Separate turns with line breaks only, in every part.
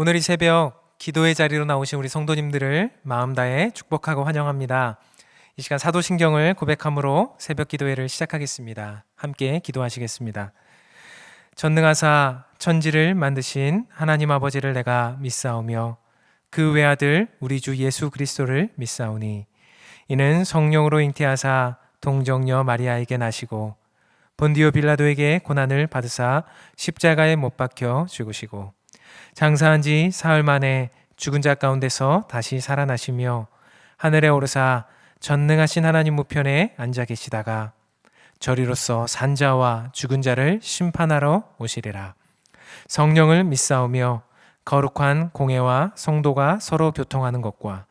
오늘 이 새벽 기도의 자리로 나오신 우리 성도님들을 마음 다해 축복하고 환영합니다. 이 시간 사도신경을 고백함으로 새벽 기도회를 시작하겠습니다. 함께 기도하시겠습니다. 전능하사 천지를 만드신 하나님 아버지를 내가 믿사오며 그 외아들 우리 주 예수 그리스도를 믿사오니 이는 성령으로 잉태하사 동정녀 마리아에게 나시고 본디오 빌라도에게 고난을 받으사 십자가에 못 박혀 죽으시고 장사한 지 사흘 만에 죽은 자 가운데서 다시 살아나시며 하늘에 오르사 전능하신 하나님 우편에 앉아 계시다가 저리로서 산자와 죽은 자를 심판하러 오시리라. 성령을 믿사오며 거룩한 공회와 성도가 서로 교통하는 것과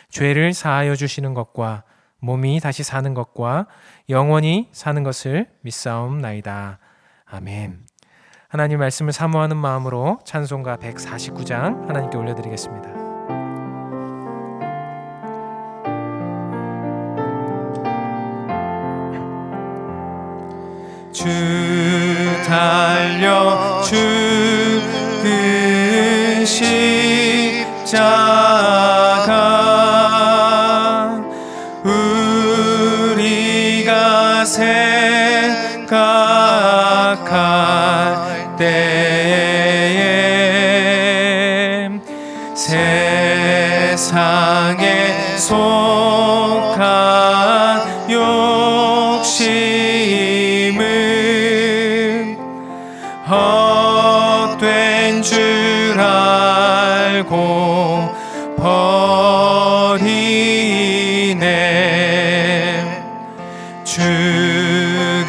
죄를 사하여 주시는 것과 몸이 다시 사는 것과 영원히 사는 것을 믿사옵나이다. 아멘. 하나님 말씀을 사모하는 마음으로 찬송가 149장 하나님께 올려드리겠습니다. 주 달려 죽은 십자가 우리가 생각할 때에 세상에 속한 욕심은 헛된 줄 알고 버리네. 죽으신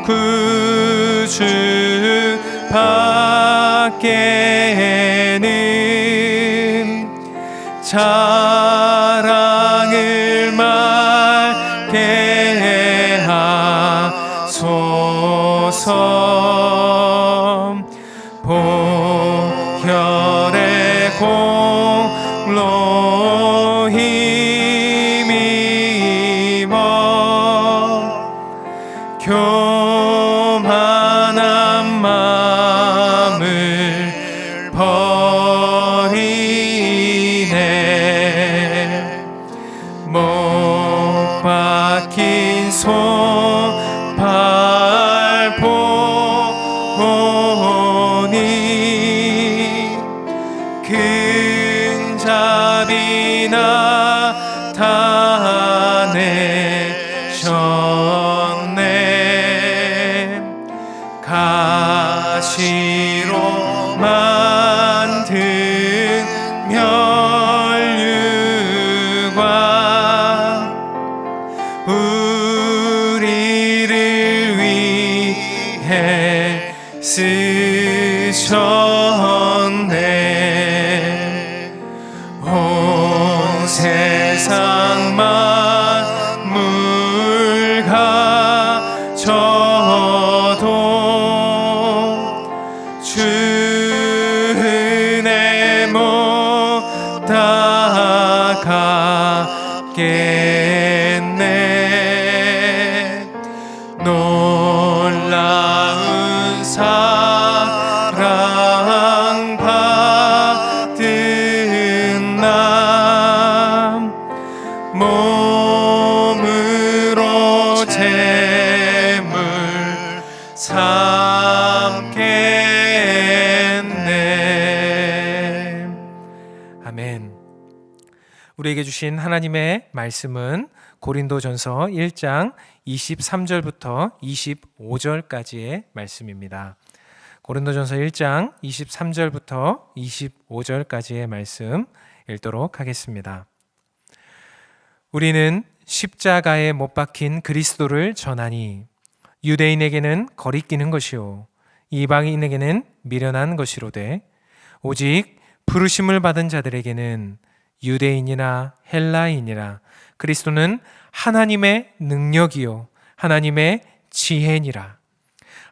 구주 밖에는 자랑을 말게 하소서. 보혈의 공로 힘입어 교만한 마음을 버리네. 못 박힌 손발 보니 근잡이 나타내셨네. 가시로 만든 멸류관 우리를 위해 쓰셨네. 온 세상 만물 가져도 주 은혜 못 닦겠네. 놀라운 사랑 받은 남 몸으로 재물 삼겠네. 아멘. 우리에게 주신 하나님의 말씀은 고린도전서 1장 23절부터 25절까지의 말씀입니다. 고린도전서 1장 23절부터 25절까지의 말씀 읽도록 하겠습니다. 우리는 십자가에 못 박힌 그리스도를 전하니 유대인에게는 거리끼는 것이요 이방인에게는 미련한 것이로되 오직 부르심을 받은 자들에게는 유대인이나 헬라인이나 그리스도는 하나님의 능력이요 하나님의 지혜니라.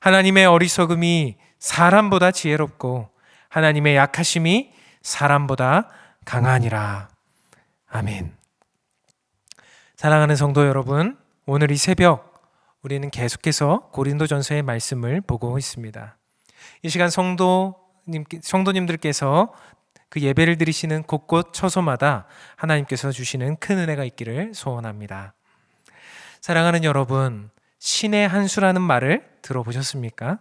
하나님의 어리석음이 사람보다 지혜롭고 하나님의 약하심이 사람보다 강하니라. 아멘. 사랑하는 성도 여러분, 오늘 이 새벽 우리는 계속해서 고린도전서의 말씀을 보고 있습니다. 이 시간 성도 성도님들께서 그 예배를 드리시는 곳곳 처소마다 하나님께서 주시는 큰 은혜가 있기를 소원합니다. 사랑하는 여러분, 신의 한 수라는 말을 들어보셨습니까?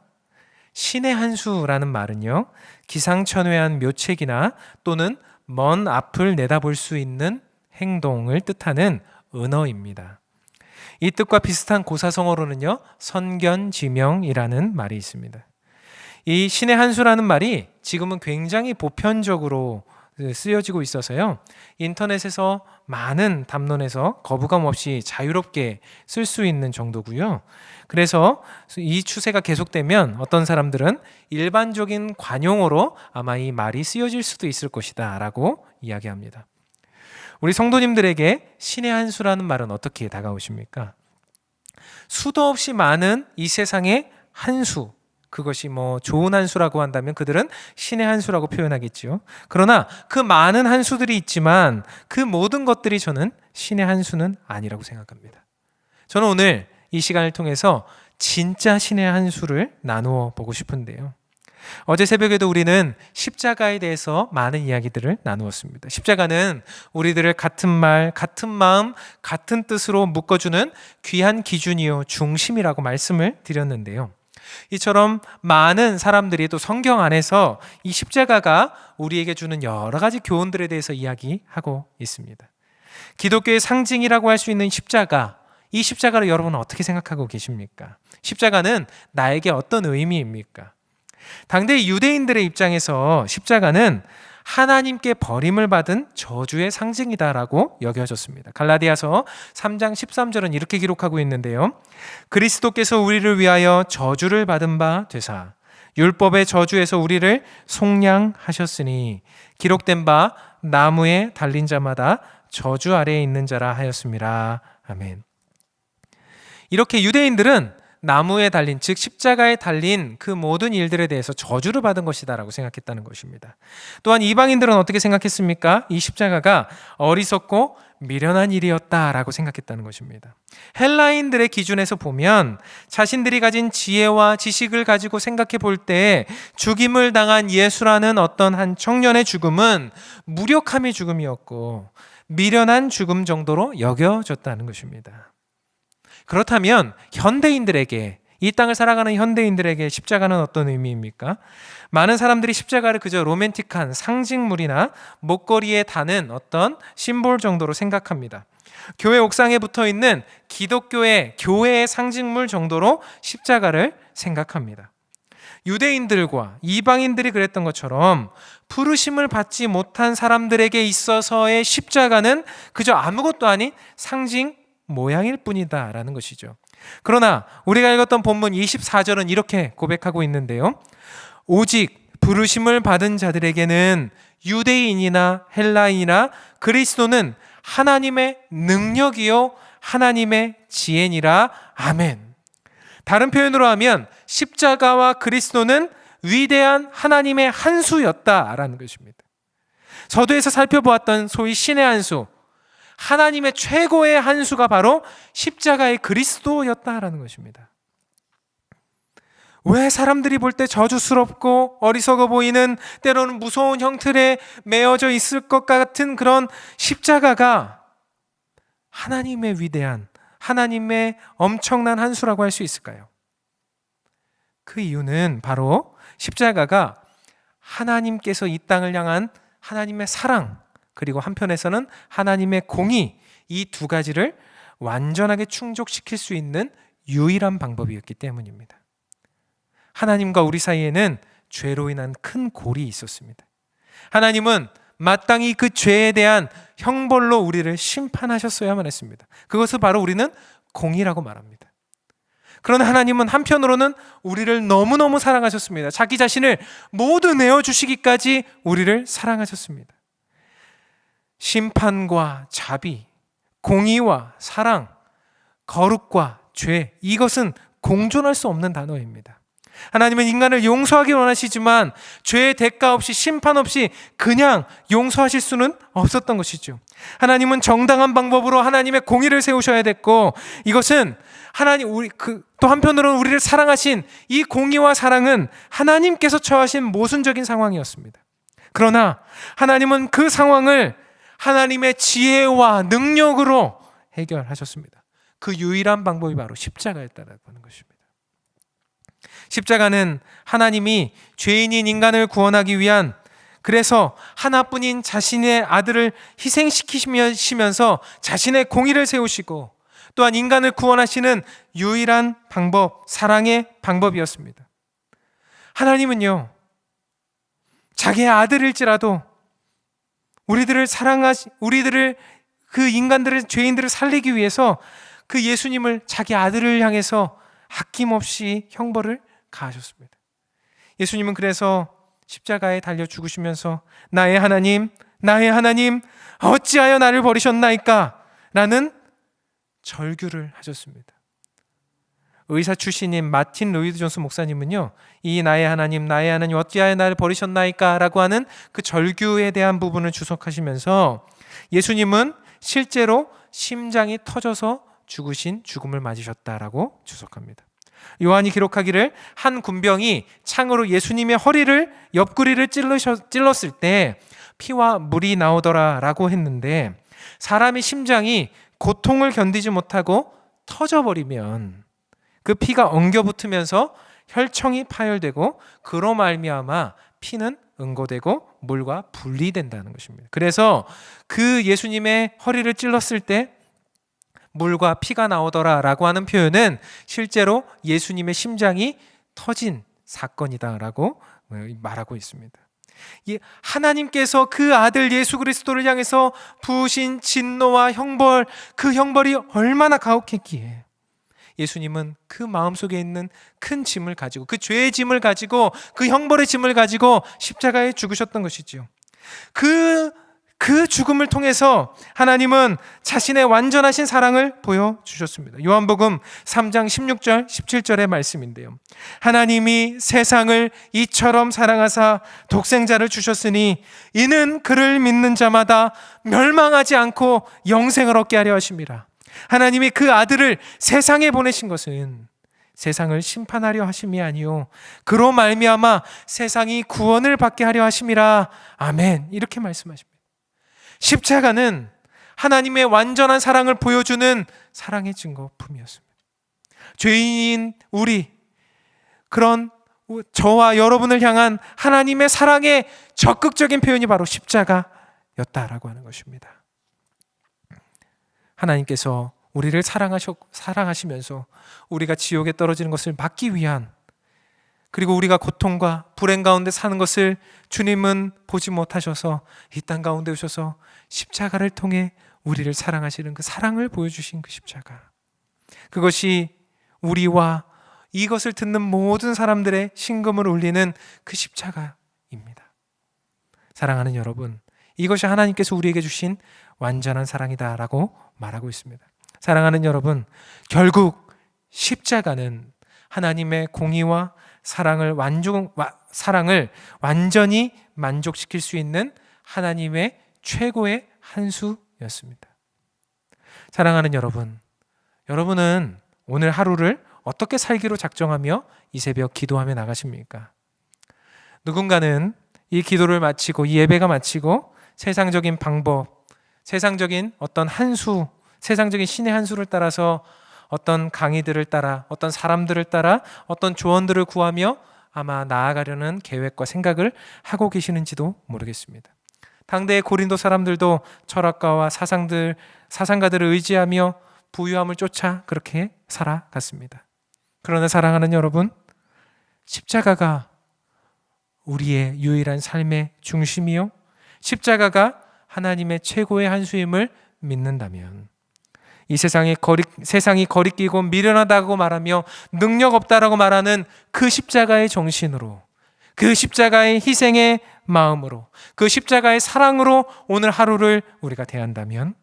신의 한 수라는 말은요, 기상천외한 묘책이나 또는 먼 앞을 내다볼 수 있는 행동을 뜻하는 은어입니다. 이 뜻과 비슷한 고사성어로는요, 선견지명이라는 말이 있습니다. 이 신의 한 수라는 말이 지금은 굉장히 보편적으로 쓰여지고 있어서요, 인터넷에서 많은 담론에서 거부감 없이 자유롭게 쓸 수 있는 정도고요. 그래서 이 추세가 계속되면 어떤 사람들은 일반적인 관용어로 아마 이 말이 쓰여질 수도 있을 것이다 라고 이야기합니다. 우리 성도님들에게 신의 한 수라는 말은 어떻게 다가오십니까? 수도 없이 많은 이 세상의 한 수, 그것이 좋은 한 수라고 한다면 그들은 신의 한 수라고 표현하겠죠. 그러나 그 많은 한 수들이 있지만 그 모든 것들이 저는 신의 한 수는 아니라고 생각합니다. 저는 오늘 이 시간을 통해서 진짜 신의 한 수를 나누어 보고 싶은데요. 어제 새벽에도 우리는 십자가에 대해서 많은 이야기들을 나누었습니다. 십자가는 우리들을 같은 말, 같은 마음, 같은 뜻으로 묶어주는 귀한 기준이요 중심이라고 말씀을 드렸는데요. 이처럼 많은 사람들이 또 성경 안에서 이 십자가가 우리에게 주는 여러 가지 교훈들에 대해서 이야기하고 있습니다. 기독교의 상징이라고 할 수 있는 십자가, 이 십자가를 여러분은 어떻게 생각하고 계십니까? 십자가는 나에게 어떤 의미입니까? 당대 유대인들의 입장에서 십자가는 하나님께 버림을 받은 저주의 상징이다라고 여겨졌습니다. 갈라디아서 3장 13절은 이렇게 기록하고 있는데요. 그리스도께서 우리를 위하여 저주를 받은 바 되사 율법의 저주에서 우리를 속량하셨으니 기록된 바 나무에 달린 자마다 저주 아래에 있는 자라 하였습니다. 아멘. 이렇게 유대인들은 나무에 달린, 즉 십자가에 달린 그 모든 일들에 대해서 저주를 받은 것이다라고 생각했다는 것입니다. 또한 이방인들은 어떻게 생각했습니까? 이 십자가가 어리석고 미련한 일이었다라고 생각했다는 것입니다. 헬라인들의 기준에서 보면 자신들이 가진 지혜와 지식을 가지고 생각해 볼 때 죽임을 당한 예수라는 어떤 한 청년의 죽음은 무력함의 죽음이었고 미련한 죽음 정도로 여겨졌다는 것입니다. 그렇다면 현대인들에게, 이 땅을 살아가는 현대인들에게 십자가는 어떤 의미입니까? 많은 사람들이 십자가를 그저 로맨틱한 상징물이나 목걸이에 다는 어떤 심볼 정도로 생각합니다. 교회 옥상에 붙어 있는 기독교의 교회의 상징물 정도로 십자가를 생각합니다. 유대인들과 이방인들이 그랬던 것처럼 부르심을 받지 못한 사람들에게 있어서의 십자가는 그저 아무것도 아닌 상징 모양일 뿐이다 라는 것이죠. 그러나 우리가 읽었던 본문 24절은 이렇게 고백하고 있는데요. 오직 부르심을 받은 자들에게는 유대인이나 헬라인이나 그리스도는 하나님의 능력이요 하나님의 지혜니라. 아멘. 다른 표현으로 하면 십자가와 그리스도는 위대한 하나님의 한 수였다라는 것입니다. 서두에서 살펴보았던 소위 신의 한 수, 하나님의 최고의 한 수가 바로 십자가의 그리스도였다라는 것입니다. 왜 사람들이 볼 때 저주스럽고 어리석어 보이는, 때로는 무서운 형틀에 매어져 있을 것 같은 그런 십자가가 하나님의 위대한, 하나님의 엄청난 한 수라고 할 수 있을까요? 그 이유는 바로 십자가가 하나님께서 이 땅을 향한 하나님의 사랑, 그리고 한편에서는 하나님의 공의, 이 두 가지를 완전하게 충족시킬 수 있는 유일한 방법이었기 때문입니다. 하나님과 우리 사이에는 죄로 인한 큰 골이 있었습니다. 하나님은 마땅히 그 죄에 대한 형벌로 우리를 심판하셨어야만 했습니다. 그것을 바로 우리는 공의라고 말합니다. 그러나 하나님은 한편으로는 우리를 너무너무 사랑하셨습니다. 자기 자신을 모두 내어주시기까지 우리를 사랑하셨습니다. 심판과 자비, 공의와 사랑, 거룩과 죄, 이것은 공존할 수 없는 단어입니다. 하나님은 인간을 용서하기 원하시지만 죄의 대가 없이 심판 없이 그냥 용서하실 수는 없었던 것이죠. 하나님은 정당한 방법으로 하나님의 공의를 세우셔야 됐고, 이것은 또 한편으로는 우리를 사랑하신 이 공의와 사랑은 하나님께서 처하신 모순적인 상황이었습니다. 그러나 하나님은 그 상황을 하나님의 지혜와 능력으로 해결하셨습니다. 그 유일한 방법이 바로 십자가였다라고 하는 것입니다. 십자가는 하나님이 죄인인 인간을 구원하기 위한, 그래서 하나뿐인 자신의 아들을 희생시키시면서 자신의 공의를 세우시고 또한 인간을 구원하시는 유일한 방법, 사랑의 방법이었습니다. 하나님은요, 자기의 아들일지라도 우리들을 그 인간들을, 죄인들을 살리기 위해서 그 예수님을 자기 아들을 향해서 아낌없이 형벌을 가하셨습니다. 예수님은 그래서 십자가에 달려 죽으시면서 나의 하나님, 나의 하나님, 어찌하여 나를 버리셨나이까? 라는 절규를 하셨습니다. 의사 출신인 마틴 로이드 존스 목사님은요, 이 나의 하나님, 나의 하나님, 어찌하여 나를 버리셨나이까? 라고 하는 그 절규에 대한 부분을 주석하시면서 예수님은 실제로 심장이 터져서 죽으신 죽음을 맞으셨다라고 주석합니다. 요한이 기록하기를 한 군병이 창으로 예수님의 옆구리를 찔렀을 때 피와 물이 나오더라 라고 했는데, 사람의 심장이 고통을 견디지 못하고 터져버리면 그 피가 엉겨붙으면서 혈청이 파열되고 그로 말미암아 피는 응고되고 물과 분리된다는 것입니다. 그래서 그 예수님의 허리를 찔렀을 때 물과 피가 나오더라 라고 하는 표현은 실제로 예수님의 심장이 터진 사건이다라고 말하고 있습니다. 하나님께서 그 아들 예수 그리스도를 향해서 부으신 진노와 형벌, 그 형벌이 얼마나 가혹했기에 예수님은 그 마음속에 있는 큰 짐을 가지고, 그 죄의 짐을 가지고, 그 형벌의 짐을 가지고 십자가에 죽으셨던 것이지요. 그 죽음을 통해서 하나님은 자신의 완전하신 사랑을 보여주셨습니다. 요한복음 3장 16절 17절의 말씀인데요, 하나님이 세상을 이처럼 사랑하사 독생자를 주셨으니 이는 그를 믿는 자마다 멸망하지 않고 영생을 얻게 하려 하심이라. 하나님이 그 아들을 세상에 보내신 것은 세상을 심판하려 하심이 아니요 그로 말미암아 세상이 구원을 받게 하려 하심이라. 아멘. 이렇게 말씀하십니다. 십자가는 하나님의 완전한 사랑을 보여주는 사랑의 증거품이었습니다. 죄인인 우리, 그런 저와 여러분을 향한 하나님의 사랑의 적극적인 표현이 바로 십자가였다라고 하는 것입니다. 하나님께서 우리를 사랑하시면서 우리가 지옥에 떨어지는 것을 막기 위한, 그리고 우리가 고통과 불행 가운데 사는 것을 주님은 보지 못하셔서 이 땅 가운데 오셔서 십자가를 통해 우리를 사랑하시는 그 사랑을 보여주신 그 십자가, 그것이 우리와 이것을 듣는 모든 사람들의 심금을 울리는 그 십자가입니다. 사랑하는 여러분, 이것이 하나님께서 우리에게 주신 완전한 사랑이다라고 말하고 있습니다. 사랑하는 여러분, 결국 십자가는 하나님의 공의와 사랑을 완전히 만족시킬 수 있는 하나님의 최고의 한 수였습니다. 사랑하는 여러분, 여러분은 오늘 하루를 어떻게 살기로 작정하며 이 새벽 기도하며 나가십니까? 누군가는 이 기도를 마치고, 이 예배가 마치고 세상적인 방법, 세상적인 어떤 한수, 세상적인 신의 한수를 따라서 어떤 강의들을 따라, 어떤 사람들을 따라, 어떤 조언들을 구하며 아마 나아가려는 계획과 생각을 하고 계시는지도 모르겠습니다. 당대의 고린도 사람들도 철학가와 사상가들을 의지하며 부유함을 쫓아 그렇게 살아갔습니다. 그러나 사랑하는 여러분, 십자가가 우리의 유일한 삶의 중심이요, 십자가가 하나님의 최고의 한수임을 믿는다면, 이 세상이 거리끼고 미련하다고 말하며 능력 없다라고 말하는 그 십자가의 정신으로, 그 십자가의 희생의 마음으로, 그 십자가의 사랑으로 오늘 하루를 우리가 대한다면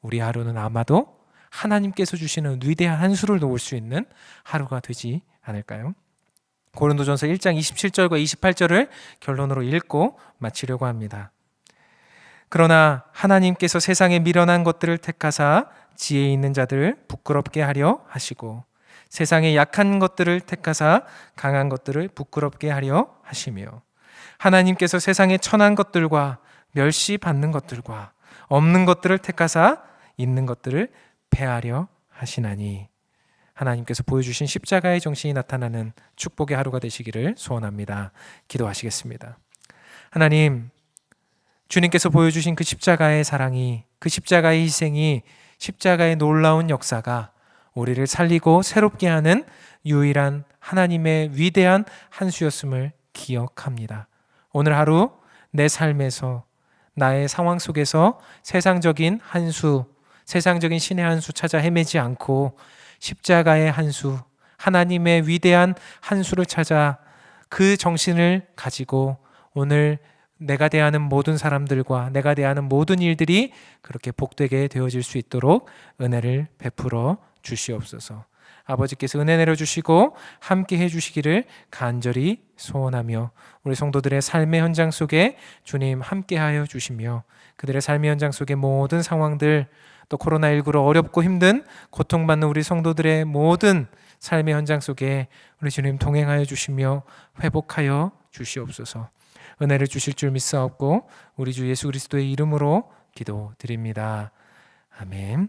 우리 하루는 아마도 하나님께서 주시는 위대한 한수를 놓을 수 있는 하루가 되지 않을까요? 고린도전서 1장 27절과 28절을 결론으로 읽고 마치려고 합니다. 그러나 하나님께서 세상에 미련한 것들을 택하사 지혜 있는 자들을 부끄럽게 하려 하시고 세상에 약한 것들을 택하사 강한 것들을 부끄럽게 하려 하시며 하나님께서 세상에 천한 것들과 멸시받는 것들과 없는 것들을 택하사 있는 것들을 패하려 하시나니 하나님께서 보여주신 십자가의 정신이 나타나는 축복의 하루가 되시기를 소원합니다. 기도하시겠습니다. 하나님, 주님께서 보여주신 그 십자가의 사랑이, 그 십자가의 희생이, 십자가의 놀라운 역사가 우리를 살리고 새롭게 하는 유일한 하나님의 위대한 한 수였음을 기억합니다. 오늘 하루 내 삶에서 나의 상황 속에서 세상적인 한 수, 세상적인 신의 한 수 찾아 헤매지 않고 십자가의 한 수, 하나님의 위대한 한 수를 찾아 그 정신을 가지고 오늘 내가 대하는 모든 사람들과 내가 대하는 모든 일들이 그렇게 복되게 되어질 수 있도록 은혜를 베풀어 주시옵소서. 아버지께서 은혜 내려주시고 함께 해주시기를 간절히 소원하며 우리 성도들의 삶의 현장 속에 주님 함께하여 주시며 그들의 삶의 현장 속의 모든 상황들, 또 코로나19로 어렵고 힘든 고통받는 우리 성도들의 모든 삶의 현장 속에 우리 주님 동행하여 주시며 회복하여 주시옵소서. 은혜를 주실 줄 믿사옵고 우리 주 예수 그리스도의 이름으로 기도드립니다. 아멘.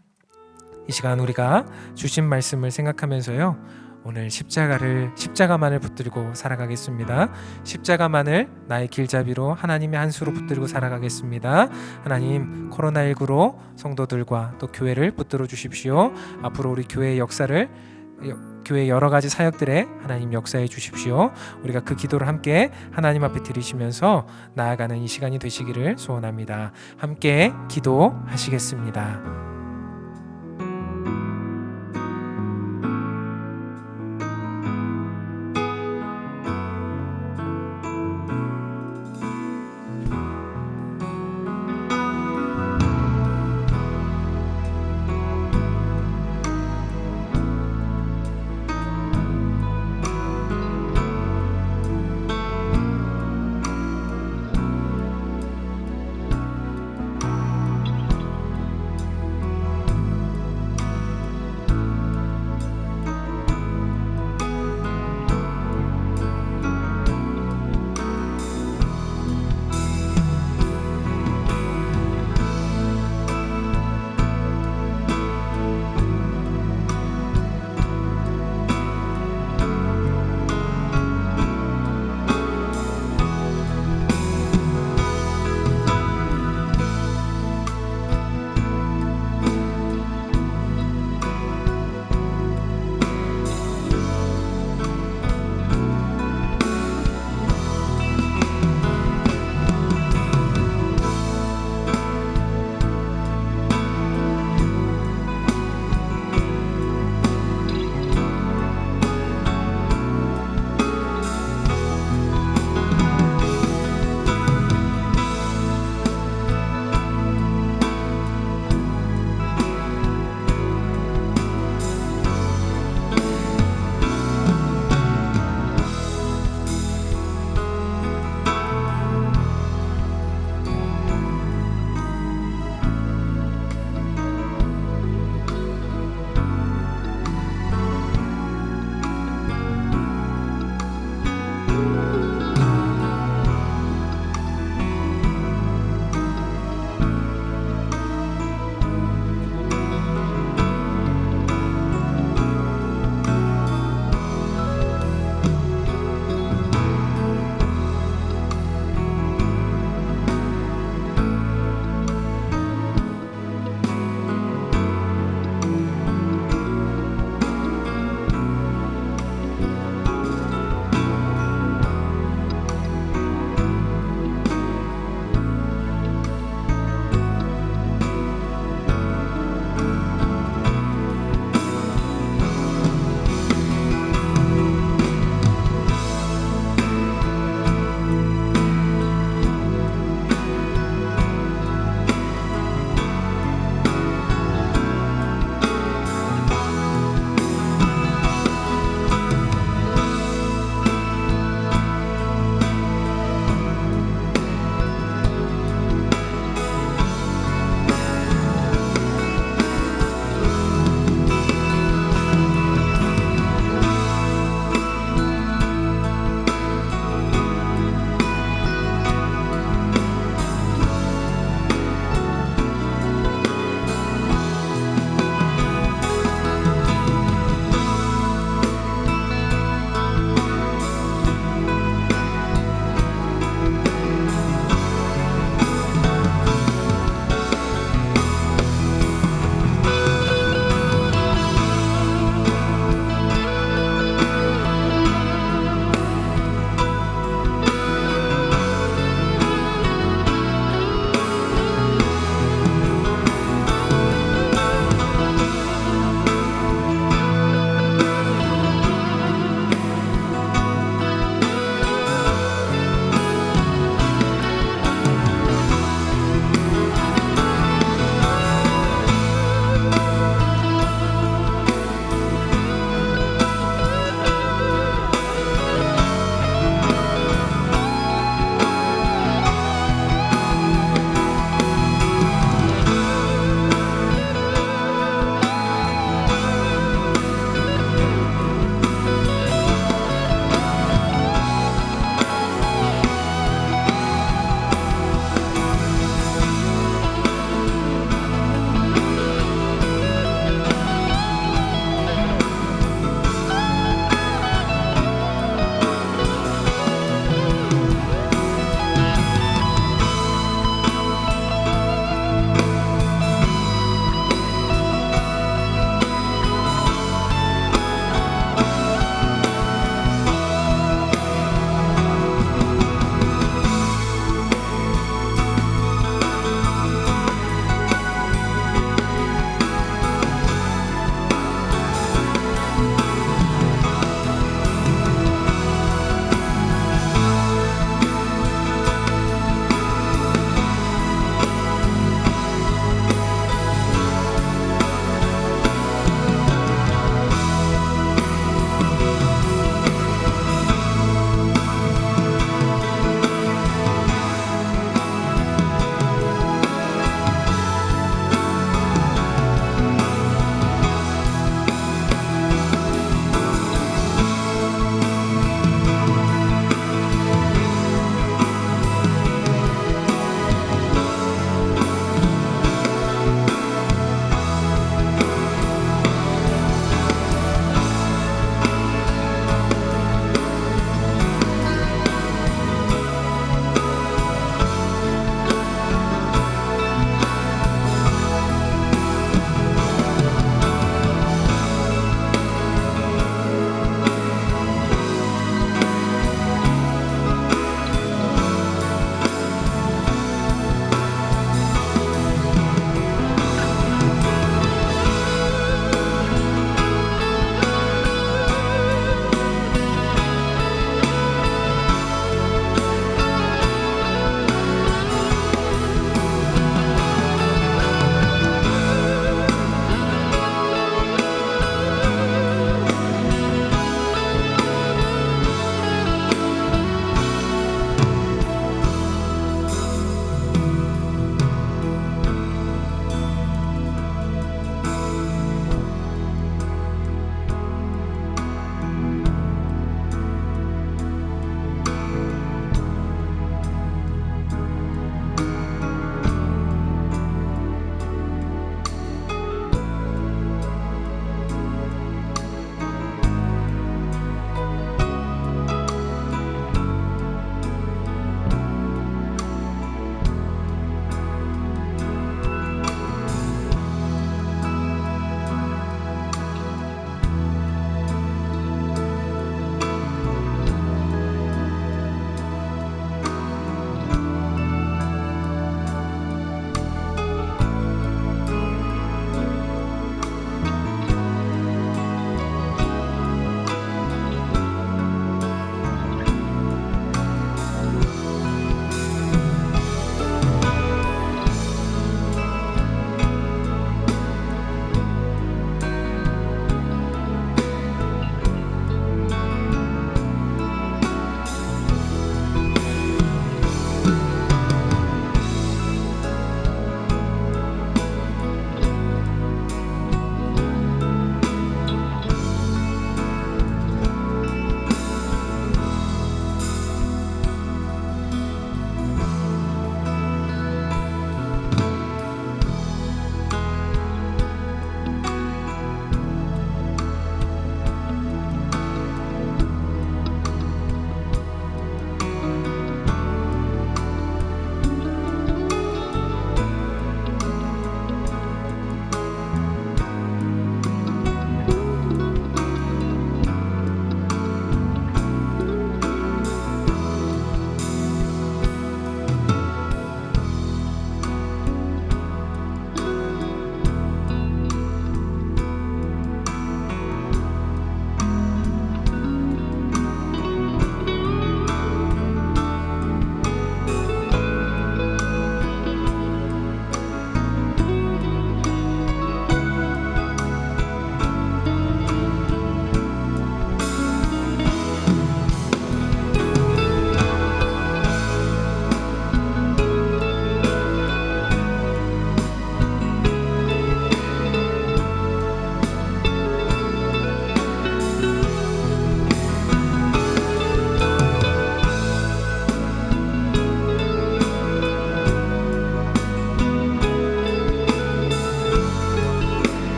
이 시간 우리가 주신 말씀을 생각하면서요, 오늘 십자가만을 붙들고 살아가겠습니다. 십자가만을 나의 길잡이로 하나님의 한 수로 붙들고 살아가겠습니다. 하나님, 코로나19로 성도들과 또 교회를 붙들어 주십시오. 앞으로 우리 교회의 역사를, 교회 여러 가지 사역들에 하나님 역사해 주십시오. 우리가 그 기도를 함께 하나님 앞에 드리시면서 나아가는 이 시간이 되시기를 소원합니다. 함께 기도하시겠습니다.